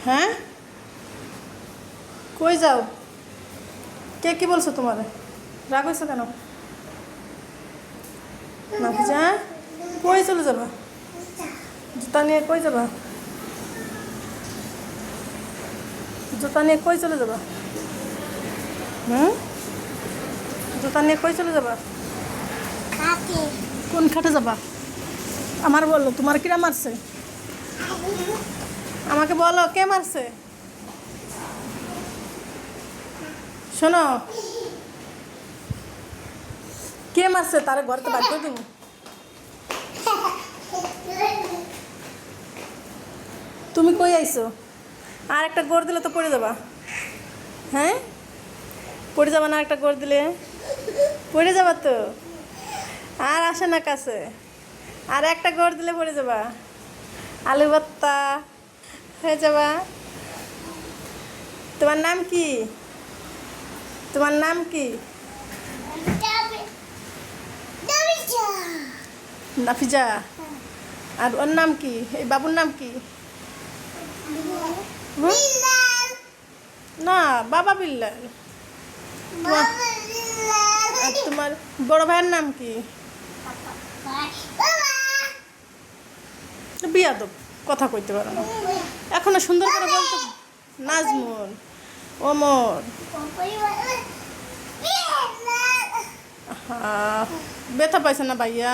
হ্যাঁ, কই যাও? কে কি বলছো তোমার? রাগ হয়েছো কেন? নাফিজা, কই চলে যাবা? জুতা নিয়ে কই যাবা? জুতা নিয়ে কই চলে যাবা? হুম, জুতা নিয়ে কই চলে যাবা? কোন খাটে যাবা? আমার বলো, তোমার কিরা মারছে? আমাকে বলো, কে মারছে? শোনো, কে মারছে তারে ঘরে তো বাদ করে দিব। তুমি কই আইছো? আর একটা গোড় দিলে তো পড়ে যাবা। হ্যাঁ, পড়ে যাবা না? একটা গোড় দিলে পড়ে যাবা তো। আর আসে না কাছে। আর একটা গোড় দিলে পড়ে যাবা। আলু ভর্তা হয়ে যাবা। তোমার নাম কি? তোমার নাম কি? নাফিজা। আর ওর নাম কি? এই বাবুর নাম কি? না, বাবা বিল্লাল। আর তোমার বড় ভাইয়ের নাম কি? বিয়াদব, কথা কইতে পারো না। এখনো সুন্দর করে বলতে। নাজমুল, ওমর। ব্যথা পাইছে না ভাইয়া?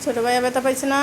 ছোট ভাইয়া ব্যথা পাইছে না?